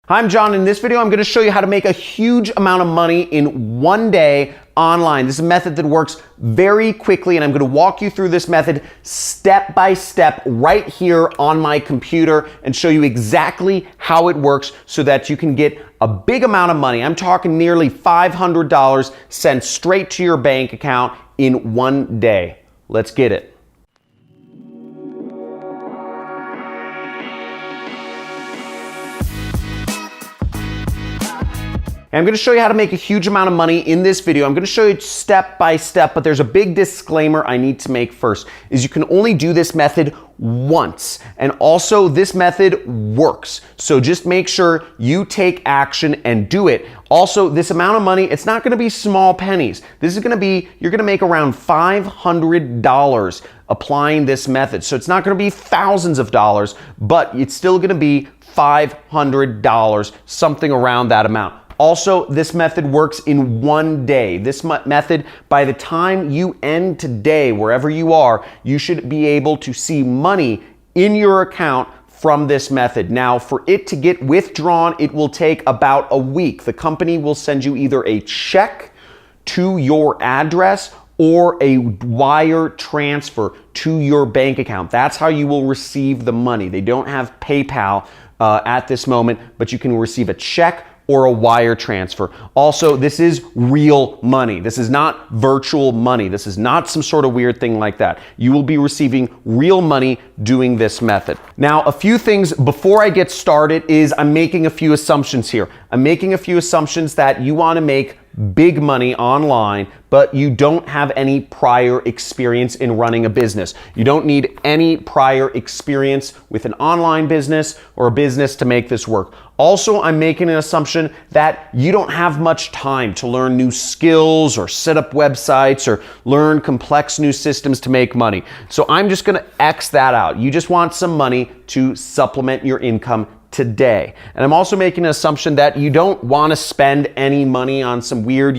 Hi, I'm John. In this video, I'm going to show you how to make a huge amount of money in one day online. This is a method that works very quickly, and I'm going to walk you through this method step by step right here on my computer and show you exactly how it works so that you can get a big amount of money. I'm talking nearly $500 sent straight to your bank account in one day. Let's get it. And I'm going to show you how to make a huge amount of money in this video. I'm going to show you step by step, but there's a big disclaimer I need to make first, is you can only do this method once. And also this method works. So just make sure you take action and do it. Also, this amount of money, it's not going to be small pennies. This is going to be, you're going to make around $500 applying this method. So it's not going to be thousands of dollars, but it's still going to be $500, something around that amount. Also, this method works in one day. This method, by the time you end today, wherever you are, you should be able to see money in your account from this method. Now, for it to get withdrawn, it will take about a week. The company will send you either a check to your address or a wire transfer to your bank account. That's how you will receive the money. They don't have PayPal at this moment, but you can receive a check or a wire transfer. Also, this is real money. This is not virtual money. This is not some sort of weird thing like that. You will be receiving real money doing this method. Now, a few things before I get started is I'm making a few assumptions here. I'm making a few assumptions that you want to make big money online, but you don't have any prior experience in running a business. You don't need any prior experience with an online business or a business to make this work. Also, I'm making an assumption that you don't have much time to learn new skills or set up websites or learn complex new systems to make money. So I'm just gonna X that out. You just want some money to supplement your income today. And I'm also making an assumption that you don't want to spend any money on some weird,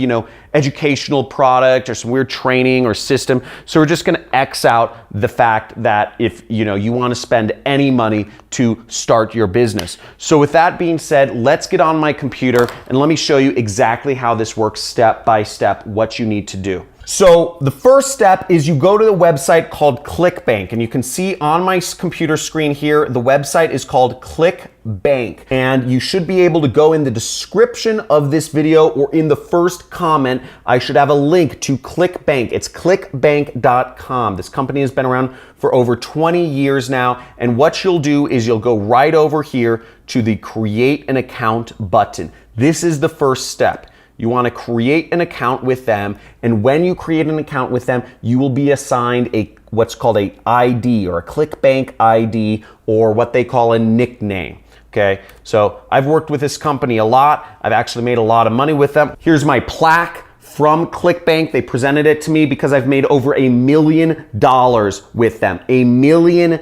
educational product or some weird training or system. So we're just going to X out the fact that if, you want to spend any money to start your business. So with that being said, let's get on my computer and let me show you exactly how this works step by step, what you need to do. So the first step is you go to the website called ClickBank, and you can see on my computer screen here, the website is called ClickBank, and you should be able to go in the description of this video or in the first comment. I should have a link to ClickBank. It's clickbank.com. This company has been around for over 20 years now, and what you'll do is you'll go right over here to the Create an Account button. This is the first step. You want to create an account with them, and when you create an account with them, you will be assigned what's called a ID or a ClickBank ID, or what they call a nickname. Okay, so I've worked with this company a lot. I've actually made a lot of money with them. Here's my plaque from ClickBank. They presented it to me because I've made over $1 million with them. $1 million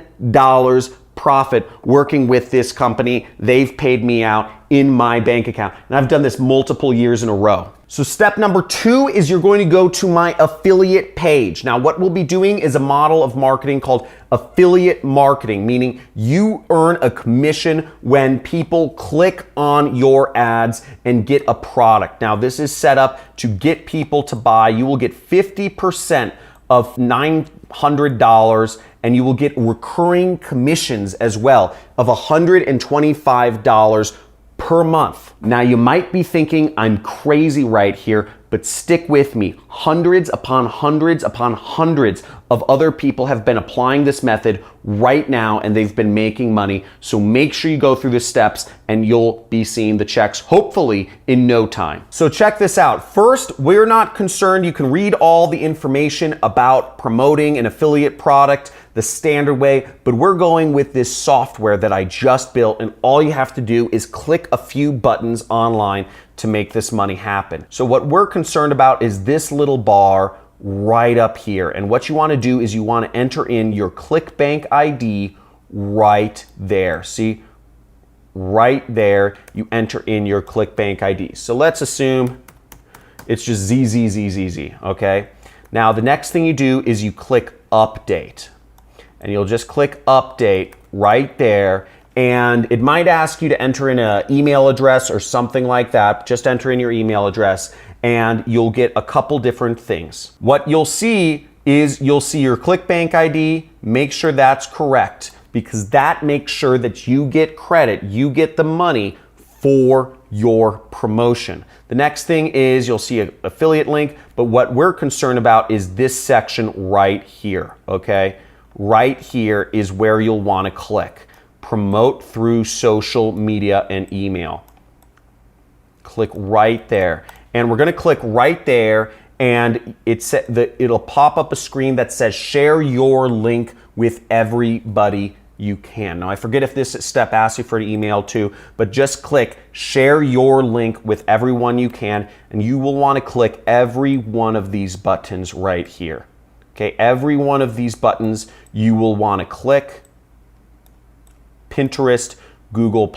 profit working with this company. They've paid me out in my bank account. And I've done this multiple years in a row. So step number 2 is you're going to go to my affiliate page. Now, what we'll be doing is a model of marketing called affiliate marketing, meaning you earn a commission when people click on your ads and get a product. Now, this is set up to get people to buy. You will get 50% of $900, and you will get recurring commissions as well of $125 per month. Now, you might be thinking I'm crazy right here, but stick with me. Hundreds upon hundreds upon hundreds of other people have been applying this method right now, and they've been making money. So make sure you go through the steps and you'll be seeing the checks hopefully in no time. So check this out. First, we're not concerned. You can read all the information about promoting an affiliate product the standard way, but we're going with this software that I just built, and all you have to do is click a few buttons online to make this money happen. So what we're concerned about is this little bar right up here. And what you want to do is you want to enter in your ClickBank ID right there. See, right there, you enter in your ClickBank ID. So let's assume it's just ZZZZZ, okay? Now, the next thing you do is you click Update. And you'll just click Update right there, and it might ask you to enter in an email address or something like that. Just enter in your email address and you'll get a couple different things. What you'll see is you'll see your ClickBank ID. Make sure that's correct, because that makes sure that you get credit, you get the money for your promotion. The next thing is you'll see an affiliate link, but what we're concerned about is this section right here, okay? Right here is where you'll want to click. Promote through social media and email. Click right there. And we're going to click right there, and it'll pop up a screen that says share your link with everybody you can. Now I forget if this step asks you for an email too, but just click share your link with everyone you can, and you will want to click every one of these buttons right here. Okay, every one of these buttons you will want to click. Pinterest, Google+.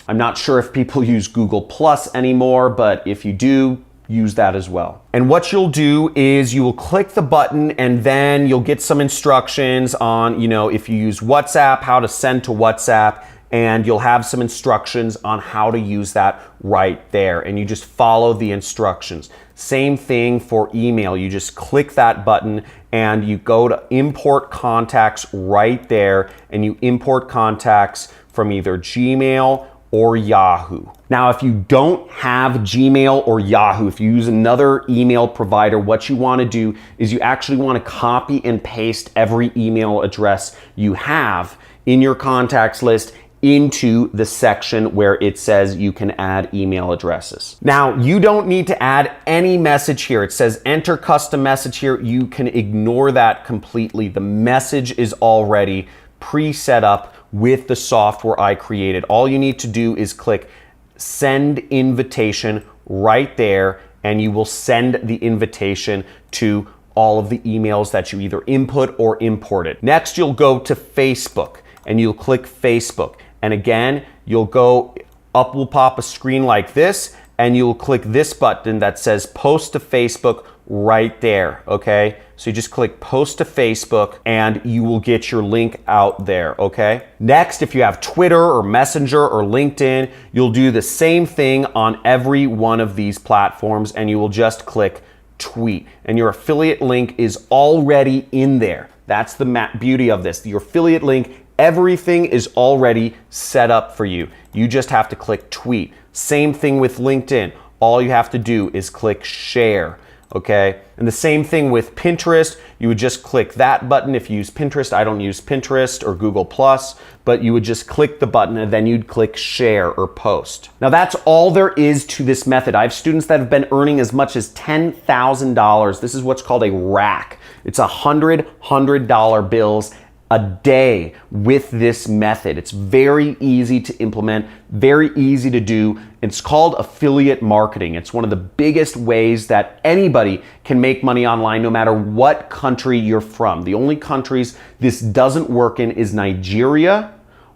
I'm not sure if people use Google+ anymore, but if you do, use that as well. And what you'll do is you will click the button, and then you'll get some instructions on, if you use WhatsApp, how to send to WhatsApp, and you'll have some instructions on how to use that right there. And you just follow the instructions. Same thing for email. You just click that button and you go to import contacts right there, and you import contacts from either Gmail or Yahoo. Now, if you don't have Gmail or Yahoo, if you use another email provider, what you want to do is you actually want to copy and paste every email address you have in your contacts list into the section where it says you can add email addresses. Now, you don't need to add any message here. It says enter custom message here. You can ignore that completely. The message is already pre-set up with the software I created. All you need to do is click send invitation right there, and you will send the invitation to all of the emails that you either input or imported. Next, you'll go to Facebook and you'll click Facebook. And again, you'll go up, will pop a screen like this, and you'll click this button that says post to Facebook right there, okay? So you just click post to Facebook and you will get your link out there, okay? Next, if you have Twitter or Messenger or LinkedIn, you'll do the same thing on every one of these platforms, and you will just click tweet, and your affiliate link is already in there. That's the beauty of this. Your affiliate link, everything is already set up for you. You just have to click tweet. Same thing with LinkedIn. All you have to do is click share. Okay, and the same thing with Pinterest. You would just click that button if you use Pinterest. I don't use Pinterest or Google+, but you would just click the button and then you'd click share or post. Now that's all there is to this method. I have students that have been earning as much as $10,000. This is what's called a rack. It's $100 bills a day with this method. It's very easy to implement, very easy to do. It's called affiliate marketing. It's one of the biggest ways that anybody can make money online, no matter what country you're from. The only countries this doesn't work in is Nigeria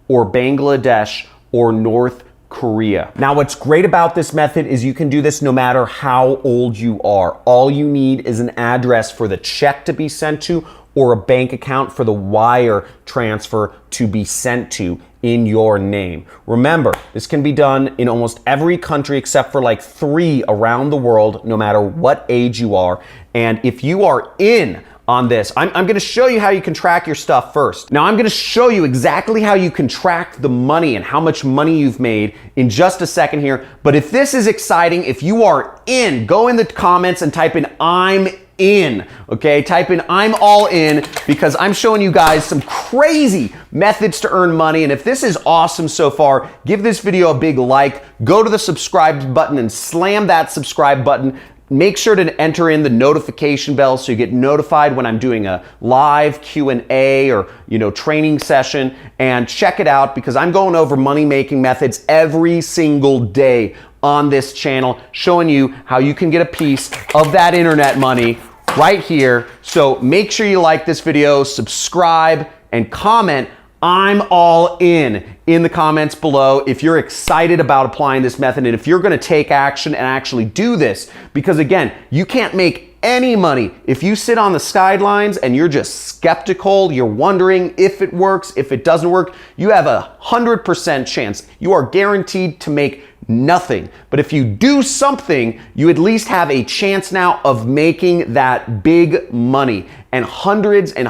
or Bangladesh or North Korea. Now, what's great about this method is you can do this no matter how old you are. All you need is an address for the check to be sent to, or a bank account for the wire transfer to be sent to in your name. Remember, this can be done in almost every country except for like 3 around the world, no matter what age you are. And if you are in on this, I'm gonna show you how you can track your stuff first. Now I'm gonna show you exactly how you can track the money and how much money you've made in just a second here. But if this is exciting, if you are in, go in the comments and type in I'm in, okay? Type in I'm all in, because I'm showing you guys some crazy methods to earn money. And if this is awesome so far, give this video a big like, go to the subscribe button and slam that subscribe button. Make sure to enter in the notification bell so you get notified when I'm doing a live Q&A or training session, and check it out, because I'm going over money making methods every single day on this channel, showing you how you can get a piece of that internet money right here. So make sure you like this video, subscribe, and comment I'm all in the comments below if you're excited about applying this method and if you're going to take action and actually do this. Because again, you can't make any money. If you sit on the sidelines and you're just skeptical, you're wondering if it works, if it doesn't work, you have 100% chance. You are guaranteed to make nothing. But if you do something, you at least have a chance now of making that big money. And hundreds and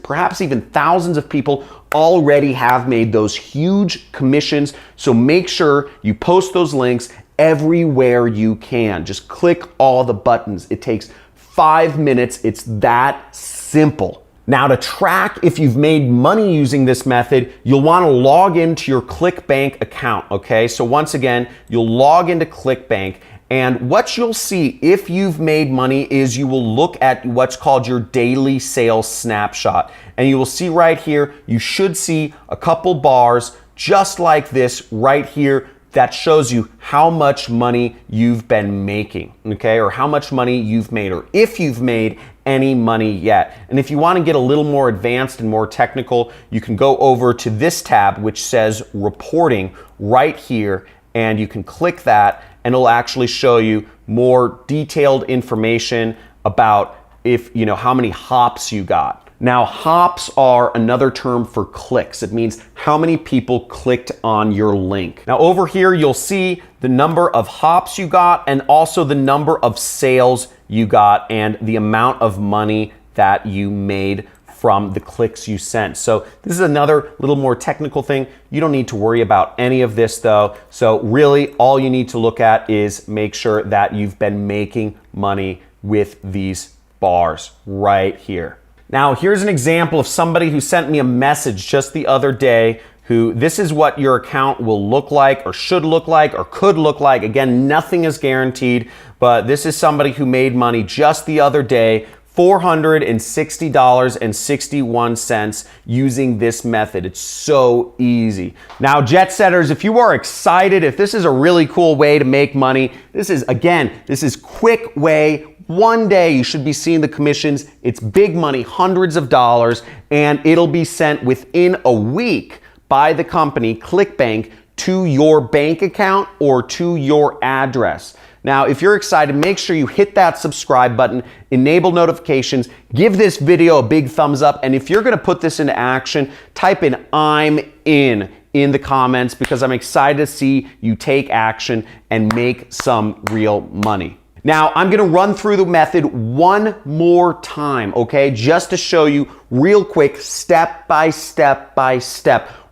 perhaps even thousands of people already have made those huge commissions. So make sure you post those links everywhere you can. Just click all the buttons. It takes 5 minutes. It's that simple. Now, to track if you've made money using this method, you'll want to log into your ClickBank account, okay? So once again, you'll log into ClickBank, and what you'll see if you've made money is you will look at what's called your daily sales snapshot. And you will see right here, you should see a couple bars just like this right here that shows you how much money you've been making, okay? Or how much money you've made, or if you've made any money yet. And if you want to get a little more advanced and more technical, you can go over to this tab which says reporting right here, and you can click that and it'll actually show you more detailed information about if you know how many hops you got. Now, hops are another term for clicks. It means how many people clicked on your link. Now, over here, you'll see the number of hops you got and also the number of sales you got and the amount of money that you made from the clicks you sent. So this is another little more technical thing. You don't need to worry about any of this though. So really, all you need to look at is make sure that you've been making money with these bars right here. Now, here's an example of somebody who sent me a message just the other day who this is what your account will look like or should look like or could look like. Again, nothing is guaranteed, but this is somebody who made money just the other day, $460.61 using this method. It's so easy. Now, jet setters, if you are excited, if this is a really cool way to make money, this is quick way. One day you should be seeing the commissions. It's big money, hundreds of dollars, and it'll be sent within a week by the company, ClickBank, to your bank account or to your address. Now, if you're excited, make sure you hit that subscribe button, enable notifications, give this video a big thumbs up, and if you're gonna put this into action, type in "I'm in" the comments because I'm excited to see you take action and make some real money. Now, I'm gonna run through the method one more time, okay? Just to show you real quick, step by step,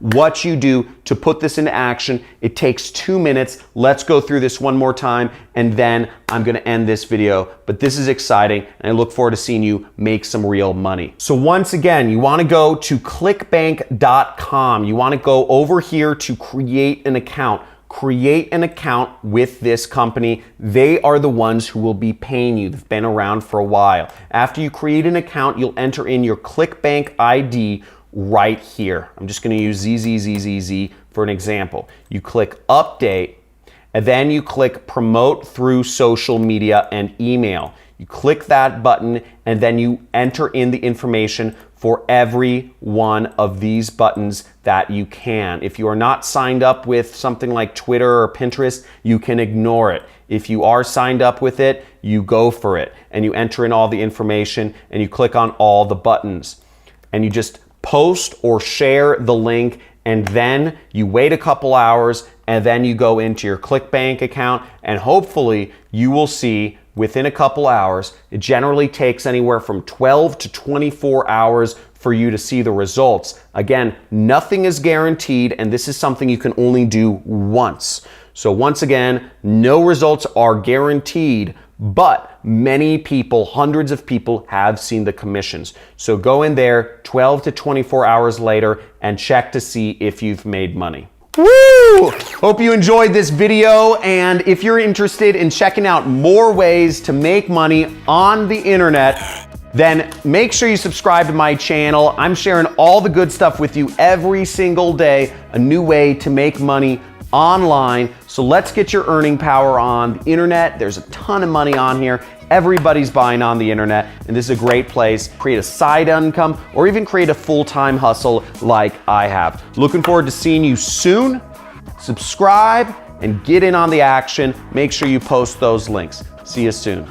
what you do to put this into action. It takes 2 minutes. Let's go through this one more time, and then I'm gonna end this video. But this is exciting, and I look forward to seeing you make some real money. So once again, you wanna go to clickbank.com. You wanna go over here to create an account. Create an account with this company. They are the ones who will be paying you. They've been around for a while. After you create an account, you'll enter in your ClickBank ID right here. I'm just going to use ZZZZZ for an example. You click update, and then you click promote through social media and email. You click that button, and then you enter in the information for every one of these buttons that you can. If you are not signed up with something like Twitter or Pinterest, you can ignore it. If you are signed up with it, you go for it, and you enter in all the information, and you click on all the buttons. And you just post or share the link, and then you wait a couple hours, and then you go into your ClickBank account, and hopefully you will see within a couple hours. It generally takes anywhere from 12 to 24 hours for you to see the results. Again, nothing is guaranteed, and this is something you can only do once. So once again, no results are guaranteed, but many people, hundreds of people have seen the commissions. So go in there 12 to 24 hours later and check to see if you've made money. Woo! Hope you enjoyed this video, and if you're interested in checking out more ways to make money on the internet, then make sure you subscribe to my channel. I'm sharing all the good stuff with you every single day, a new way to make money online. So let's get your earning power on the internet. There's a ton of money on here. Everybody's buying on the internet, and this is a great place. Create a side income or even create a full-time hustle like I have. Looking forward to seeing you soon. Subscribe and get in on the action. Make sure you post those links. See you soon.